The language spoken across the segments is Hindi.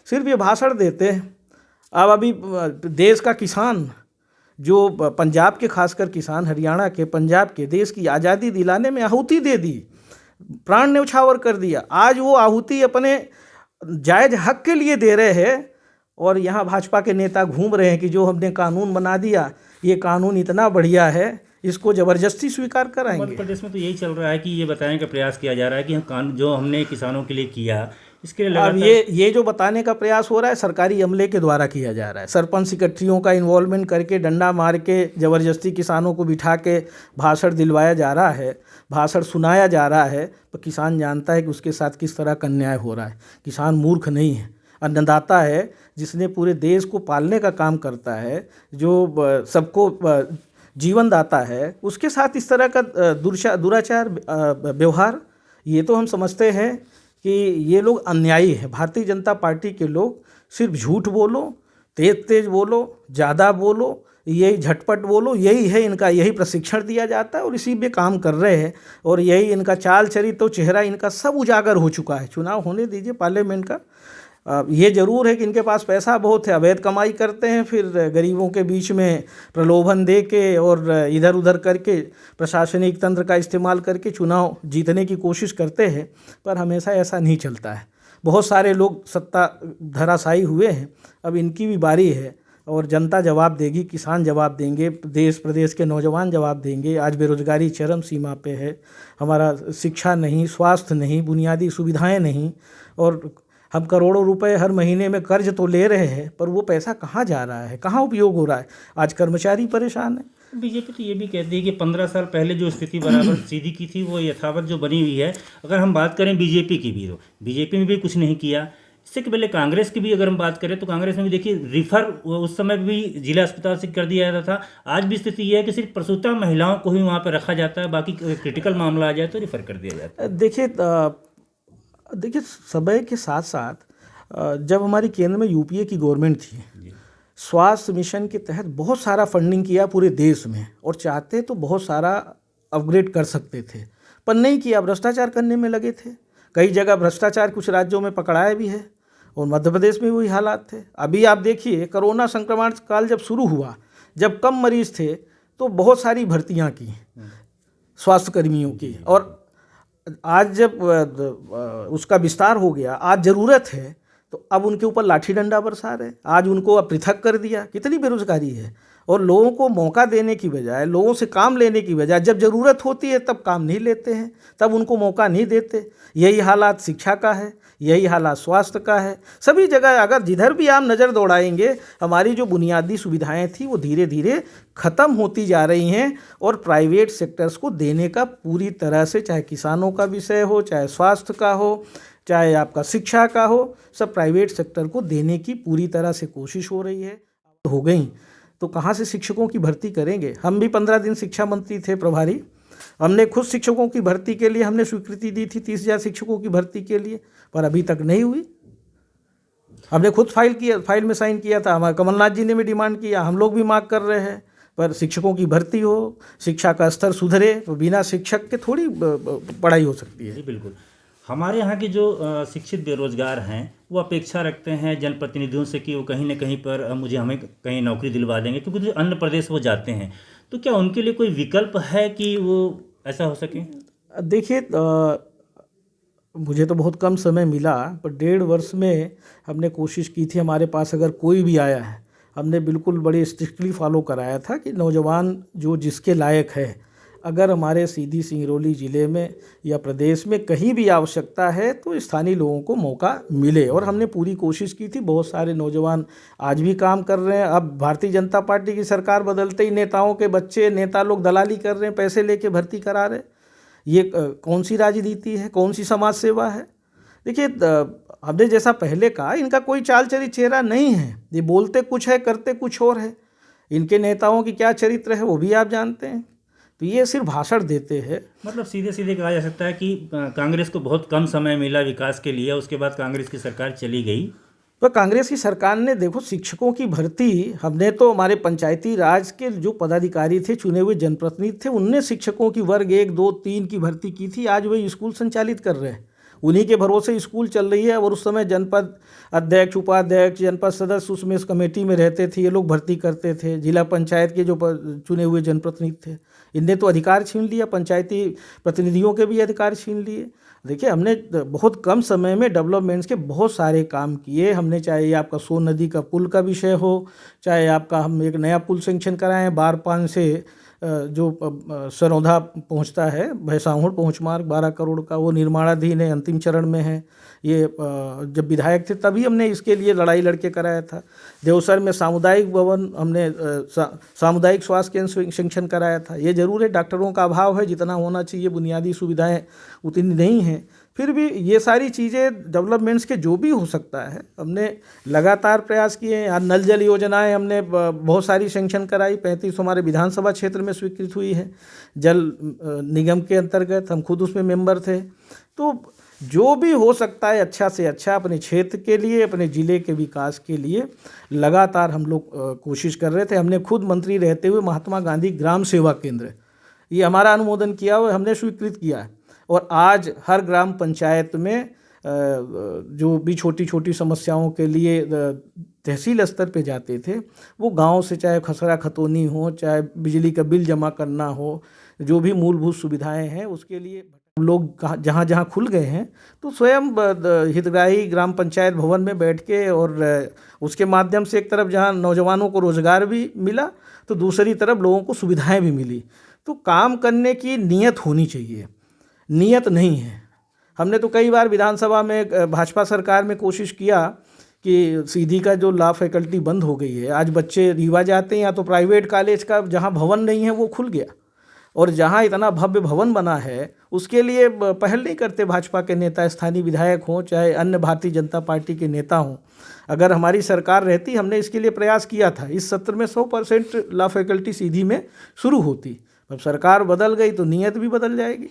सिर्फ ये भाषण देते हैं। अब अभी देश का किसान जो पंजाब के, खासकर किसान हरियाणा के, पंजाब के, देश की आज़ादी दिलाने में आहुति दे दी, प्राण न्यौछावर कर दिया। आज वो आहुति अपने जायज़ हक के लिए दे रहे हैं और यहाँ भाजपा के नेता घूम रहे हैं कि जो हमने कानून बना दिया, ये कानून इतना बढ़िया है, इसको ज़बरदस्ती स्वीकार कराएंगे। मध्य प्रदेश में तो यही चल रहा है कि ये बताने का प्रयास किया जा रहा है कि हम कानून जो हमने किसानों के लिए किया, इसके लिए अब ये जो बताने का प्रयास हो रहा है सरकारी अमले के द्वारा किया जा रहा है। सरपंच सेक्रेटरियों का इन्वॉल्वमेंट करके, डंडा मार के, ज़बरदस्ती किसानों को बिठा के भाषण दिलवाया जा रहा है, भाषण सुनाया जा रहा है। तो किसान जानता है कि उसके साथ किस तरह का अन्याय हो रहा है। किसान मूर्ख नहीं है, अन्नदाता है, जिसने पूरे देश को पालने का काम करता है, जो सबको जीवन दाता है, उसके साथ इस तरह का दुराचार व्यवहार, ये तो हम समझते हैं कि ये लोग अन्यायी है। भारतीय जनता पार्टी के लोग सिर्फ झूठ बोलो, तेज तेज बोलो, ज़्यादा बोलो, यही झटपट बोलो, यही है इनका, यही प्रशिक्षण दिया जाता है और इसी पे काम कर रहे हैं। और यही इनका चाल चरित्र, चेहरा इनका सब उजागर हो चुका है। चुनाव होने दीजिए पार्लियामेंट का। ये ज़रूर है कि इनके पास पैसा बहुत है, अवैध कमाई करते हैं, फिर गरीबों के बीच में प्रलोभन दे के और इधर उधर करके प्रशासनिक तंत्र का इस्तेमाल करके चुनाव जीतने की कोशिश करते हैं। पर हमेशा ऐसा नहीं चलता है। बहुत सारे लोग सत्ता धराशायी हुए हैं, अब इनकी भी बारी है और जनता जवाब देगी, किसान जवाब देंगे, देश प्रदेश के नौजवान जवाब देंगे। आज बेरोजगारी चरम सीमा पे है, हमारा शिक्षा नहीं, स्वास्थ्य नहीं, बुनियादी सुविधाएं नहीं, और हम करोड़ों रुपए हर महीने में कर्ज तो ले रहे हैं, पर वो पैसा कहाँ जा रहा है, कहाँ उपयोग हो रहा है। आज कर्मचारी परेशान है। बीजेपी तो ये भी कहती है कि 15 साल पहले जो स्थिति बराबर सीधी की थी वो यथावत जो बनी हुई है। अगर हम बात करें बीजेपी की भी, तो बीजेपी में भी कुछ नहीं किया। इससे पहले कांग्रेस की भी अगर हम बात करें तो कांग्रेस में भी देखिए रिफर उस समय भी जिला अस्पताल से कर दिया जाता था। आज भी स्थिति यह है कि सिर्फ प्रसूता महिलाओं को ही वहाँ पर रखा जाता है, बाकी क्रिटिकल मामला आ जाए तो रिफर कर दिया जाता है। देखिए समय के साथ साथ जब हमारी केंद्र में यूपीए की गवर्नमेंट थी, स्वास्थ्य मिशन के तहत बहुत सारा फंडिंग किया पूरे देश में, और चाहते तो बहुत सारा अपग्रेड कर सकते थे, पर नहीं किया। भ्रष्टाचार करने में लगे थे। कई जगह भ्रष्टाचार कुछ राज्यों में पकड़ाया भी है, और मध्य प्रदेश में वही हालात थे। अभी आप देखिए, कोरोना संक्रमण काल जब शुरू हुआ, जब कम मरीज थे, तो बहुत सारी भर्तियां की स्वास्थ्य कर्मियों की, और आज जब उसका विस्तार हो गया, आज ज़रूरत है, तो अब उनके ऊपर लाठी डंडा बरसा रहे। आज उनको अब पृथक कर दिया। कितनी बेरोजगारी है। और लोगों को मौका देने की बजाय, लोगों से काम लेने की बजाय, जब ज़रूरत होती है तब काम नहीं लेते हैं, तब उनको मौका नहीं देते। यही हालात शिक्षा का है, यही हालात स्वास्थ्य का है। सभी जगह अगर जिधर भी आप नज़र दौड़ाएंगे, हमारी जो बुनियादी सुविधाएं थी वो धीरे धीरे ख़त्म होती जा रही हैं, और प्राइवेट सेक्टर्स को देने का पूरी तरह से, चाहे किसानों का विषय हो, चाहे स्वास्थ्य का हो, चाहे आपका शिक्षा का हो, सब प्राइवेट सेक्टर को देने की पूरी तरह से कोशिश हो रही है। हो गई तो कहाँ से शिक्षकों की भर्ती करेंगे। हम भी 15 दिन शिक्षा मंत्री थे प्रभारी, हमने खुद शिक्षकों की भर्ती के लिए हमने स्वीकृति दी थी 30,000 शिक्षकों की भर्ती के लिए, पर अभी तक नहीं हुई। हमने खुद फाइल में साइन किया था, हमारे कमलनाथ जी ने भी डिमांड किया, हम लोग भी मांग कर रहे हैं, पर शिक्षकों की भर्ती हो, शिक्षा का स्तर सुधरे, तो बिना शिक्षक के थोड़ी पढ़ाई हो सकती है। जी बिल्कुल। हमारे यहाँ के जो शिक्षित बेरोजगार हैं वो अपेक्षा रखते हैं जनप्रतिनिधियों से कि वो कहीं ना कहीं पर हमें कहीं नौकरी दिलवा देंगे, क्योंकि जो अन्य प्रदेश वो जाते हैं। तो क्या उनके लिए कोई विकल्प है कि वो ऐसा हो सके? देखिए, मुझे तो बहुत कम समय मिला, पर 1.5 वर्ष में हमने कोशिश की थी। हमारे पास अगर कोई भी आया है, हमने बिल्कुल बड़े स्ट्रिक्टली फॉलो कराया था कि नौजवान जो जिसके लायक है, अगर हमारे सीधी सिंगरौली ज़िले में या प्रदेश में कहीं भी आवश्यकता है तो स्थानीय लोगों को मौका मिले, और हमने पूरी कोशिश की थी। बहुत सारे नौजवान आज भी काम कर रहे हैं। अब भारतीय जनता पार्टी की सरकार बदलते ही नेताओं के बच्चे, नेता लोग दलाली कर रहे हैं, पैसे लेके भर्ती करा रहे हैं। ये कौन सी राजनीति है, कौन सी समाज सेवा है। देखिए, हमने जैसा पहले कहा, इनका कोई चाल चरित्र चेहरा नहीं है। ये बोलते कुछ है, करते कुछ और है। इनके नेताओं की क्या चरित्र है वो भी आप जानते हैं। तो ये सिर्फ भाषण देते हैं। मतलब सीधे सीधे कहा जा सकता है कि कांग्रेस को बहुत कम समय मिला विकास के लिए, उसके बाद कांग्रेस की सरकार चली गई। तो कांग्रेस की सरकार ने, देखो, शिक्षकों की भर्ती, हमने तो हमारे पंचायती राज के जो पदाधिकारी थे, चुने हुए जनप्रतिनिधि थे, उनने शिक्षकों की वर्ग 1, 2, 3 की भर्ती की थी। आज वही स्कूल संचालित कर रहे हैं। उन्हीं के भरोसे स्कूल चल रही है। और उस समय जनपद अध्यक्ष, उपाध्यक्ष, जनपद सदस्य उसमें इस कमेटी में रहते थे, ये लोग भर्ती करते थे। जिला पंचायत के जो चुने हुए जनप्रतिनिधि थे, इनने तो अधिकार छीन लिया, पंचायती प्रतिनिधियों के भी अधिकार छीन लिए। देखिए, हमने बहुत कम समय में डेवलपमेंट्स के बहुत सारे काम किए हमने, चाहे ये आपका सोन नदी का पुल का विषय हो, चाहे आपका हम एक नया पुल सेंक्शन कराएं बारपान से जो सरौधा पहुंचता है, भैंसाहुड़ पहुंच मार्ग 12 करोड़ का, वो निर्माणाधीन है, अंतिम चरण में है। ये जब विधायक थे तभी हमने इसके लिए लड़ाई लड़के कराया था। देवसर में सामुदायिक भवन हमने सामुदायिक स्वास्थ्य केंद्र सेंक्शन कराया था। ये जरूर है डॉक्टरों का अभाव है, जितना होना चाहिए बुनियादी सुविधाएं उतनी नहीं हैं, फिर भी ये सारी चीज़ें डेवलपमेंट्स के जो भी हो सकता है हमने लगातार प्रयास किए हैं। आज नल जल योजनाएं हमने बहुत सारी सेंक्शन कराई, 35 हमारे विधानसभा क्षेत्र में स्वीकृत हुई है जल निगम के अंतर्गत, हम खुद उसमें मेंबर थे। तो जो भी हो सकता है अच्छा से अच्छा अपने क्षेत्र के लिए, अपने ज़िले के विकास के लिए लगातार हम लोग कोशिश कर रहे थे। हमने खुद मंत्री रहते हुए महात्मा गांधी ग्राम सेवा केंद्र, ये हमारा अनुमोदन किया हुआ, हमने स्वीकृत किया है। और आज हर ग्राम पंचायत में जो भी छोटी छोटी समस्याओं के लिए तहसील स्तर पे जाते थे, वो गांव से चाहे खसरा खतौनी हो, चाहे बिजली का बिल जमा करना हो, जो भी मूलभूत सुविधाएं हैं उसके लिए लोग जहाँ जहाँ खुल गए हैं, तो स्वयं हितग्राही ग्राम पंचायत भवन में बैठ के और उसके माध्यम से एक तरफ जहाँ नौजवानों को रोजगार भी मिला, तो दूसरी तरफ लोगों को सुविधाएं भी मिली। तो काम करने की नीयत होनी चाहिए, नीयत नहीं है। हमने तो कई बार विधानसभा में भाजपा सरकार में कोशिश किया कि सीधी का जो लॉ फैकल्टी बंद हो गई है, आज बच्चे रीवा जाते हैं या तो प्राइवेट कॉलेज का जहां भवन नहीं है वो खुल गया, और जहां इतना भव्य भवन बना है उसके लिए पहल नहीं करते भाजपा के नेता, स्थानीय विधायक हों चाहे अन्य भारतीय जनता पार्टी के नेता हों। अगर हमारी सरकार रहती, हमने इसके लिए प्रयास किया था, इस सत्र में 100% लॉ फैकल्टी सीधी में शुरू होती। अब सरकार बदल गई तो नीयत भी बदल जाएगी।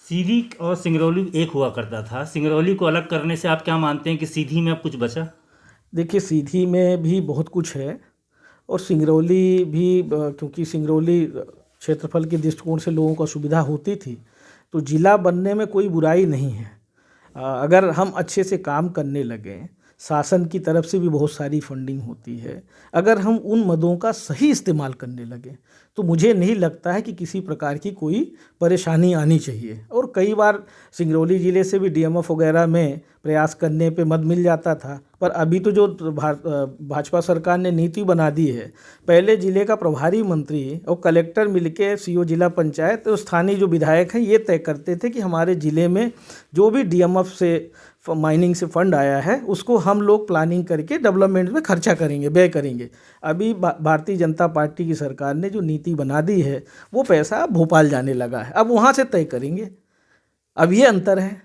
सीधी और सिंगरौली एक हुआ करता था, सिंगरौली को अलग करने से आप क्या मानते हैं कि सीधी में अब कुछ बचा? देखिए, सीधी में भी बहुत कुछ है और सिंगरौली भी, क्योंकि सिंगरौली क्षेत्रफल के दृष्टिकोण से लोगों को सुविधा होती थी, तो जिला बनने में कोई बुराई नहीं है। अगर हम अच्छे से काम करने लगें, शासन की तरफ से भी बहुत सारी फंडिंग होती है, अगर हम उन मदों का सही इस्तेमाल करने लगें तो मुझे नहीं लगता है कि किसी प्रकार की कोई परेशानी आनी चाहिए। और कई बार सिंगरौली ज़िले से भी डीएमएफ वगैरह में प्रयास करने पे मद मिल जाता था, पर अभी तो जो भाजपा सरकार ने नीति बना दी है, पहले ज़िले का प्रभारी मंत्री और कलेक्टर मिलके सीओ जिला पंचायत और स्थानीय जो विधायक हैं ये तय करते थे कि हमारे ज़िले में जो भी डीएमएफ से माइनिंग से फंड आया है उसको हम लोग प्लानिंग करके डेवलपमेंट में खर्चा करेंगे, व्यय करेंगे। अभी भारतीय जनता पार्टी की सरकार ने जो नीति बना दी है वो पैसा भोपाल जाने लगा है, अब वहाँ से तय करेंगे। अब ये अंतर है,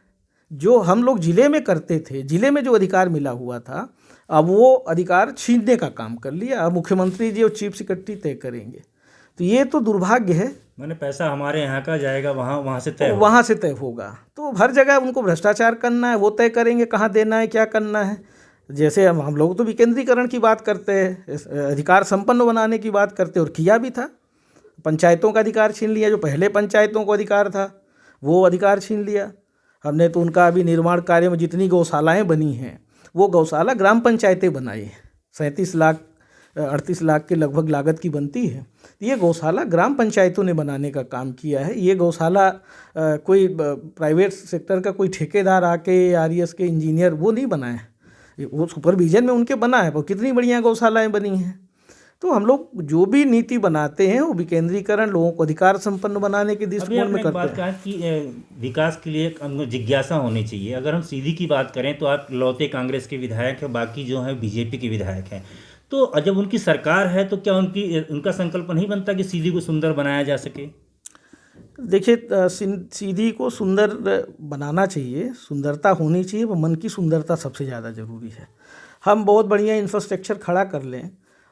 जो हम लोग ज़िले में करते थे, ज़िले में जो अधिकार मिला हुआ था, अब वो अधिकार छीनने का काम कर लिया। अब मुख्यमंत्री जी और चीफ सेक्रेटरी तय करेंगे, तो ये तो दुर्भाग्य है। मैंने पैसा हमारे यहाँ का जाएगा वहाँ से तय वहाँ से तय होगा, तो हर जगह उनको भ्रष्टाचार करना है, वो तय करेंगे कहाँ देना है, क्या करना है। जैसे हम लोग तो विकेंद्रीकरण की बात करते हैं, अधिकार संपन्न बनाने की बात करते हैं, और किया भी था। पंचायतों का अधिकार छीन लिया, जो पहले पंचायतों को अधिकार था वो अधिकार छीन लिया हमने। तो उनका अभी निर्माण कार्य में जितनी गौशालाएँ बनी हैं वो गौशाला ग्राम पंचायतें बनाई है, 38 लाख के लगभग लागत की बनती है। ये गौशाला ग्राम पंचायतों ने बनाने का काम किया है। ये गौशाला कोई प्राइवेट सेक्टर का कोई ठेकेदार आके आरईएस के इंजीनियर वो नहीं बनाए, वो सुपरविजन में उनके बना है, पर कितनी बढ़िया गौशालाएं बनी हैं। तो हम लोग जो भी नीति बनाते हैं वो विकेंद्रीकरण, लोगों को अधिकार संपन्न बनाने के दृष्टिकोण में करते हैं। बात कहा कि विकास के लिए जिज्ञासा होनी चाहिए। अगर हम सीधी की बात करें तो आप लौते कांग्रेस के विधायक हैं, बाकी जो हैं बीजेपी के विधायक हैं, तो जब उनकी सरकार है तो क्या उनका संकल्प नहीं बनता कि सीधी को सुंदर बनाया जा सके? देखिए, सीधी को सुंदर बनाना चाहिए, सुंदरता होनी चाहिए, वो मन की सुंदरता सबसे ज़्यादा ज़रूरी है। हम बहुत बढ़िया इंफ्रास्ट्रक्चर खड़ा कर लें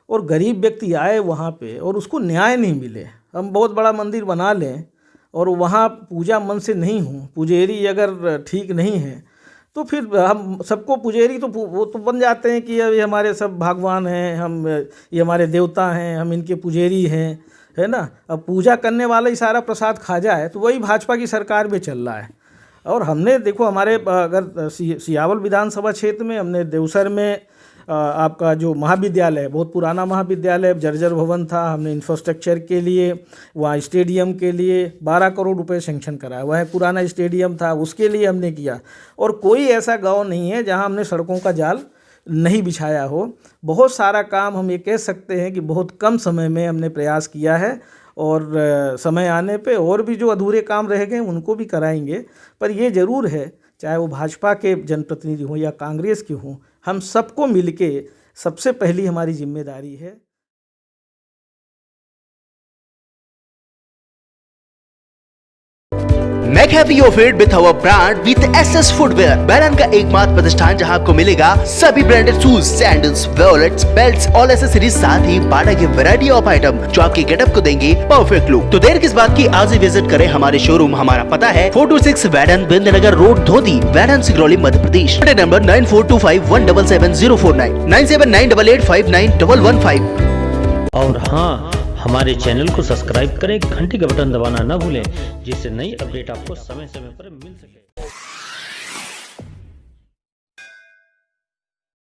और गरीब व्यक्ति आए वहाँ पे और उसको न्याय नहीं मिले, हम बहुत बड़ा मंदिर बना लें और वहाँ पूजा मन से नहीं हो, पुजेरी अगर ठीक नहीं है, तो फिर हम सबको पुजेरी तो वो तो बन जाते हैं कि ये हमारे सब भगवान हैं, हम ये हमारे देवता हैं, हम इनके पुजेरी हैं, है ना। अब पूजा करने वाला ही सारा प्रसाद खा जाए तो वही भाजपा की सरकार में चल रहा है। और हमने देखो हमारे अगर सियावल विधानसभा क्षेत्र में हमने देवसर में आपका जो महाविद्यालय है, बहुत पुराना महाविद्यालय, जर्जर भवन था, हमने इंफ्रास्ट्रक्चर के लिए वहाँ स्टेडियम के लिए 12 करोड़ रुपए सेंक्शन कराया। वह पुराना स्टेडियम था, उसके लिए हमने किया। और कोई ऐसा गांव नहीं है जहां हमने सड़कों का जाल नहीं बिछाया हो। बहुत सारा काम हम ये कह सकते हैं कि बहुत कम समय में हमने प्रयास किया है, और समय आने पे और भी जो अधूरे काम रह गए उनको भी कराएंगे। पर ये ज़रूर है, चाहे वो भाजपा के जनप्रतिनिधि हों या कांग्रेस के हों, हम सबको मिलके सबसे पहली हमारी जिम्मेदारी है। McHappy offered with our brand with SS Footwear, बैरन का एकमात्र प्रतिष्ठान जहां आपको मिलेगा सभी branded shoes, sandals, wallets, belts, all accessories, साथ ही बाटा की वैरायटी ऑफ आइटम जो आपके गेटअप को देंगे परफेक्ट लुक। तो देर किस बात की, आज ही विजिट करें हमारे शोरूम। हमारा पता है 426 वैडन, बिंदनगर रोड, धोती, वैडन, सिगरौली, मध्य प्रदेश। नंबर 9425177049, 9798859115। और हाँ, हमारे चैनल को सब्सक्राइब करें, घंटी का बटन दबाना ना भूलें, जिससे नई अपडेट आपको समय समय पर मिल सके।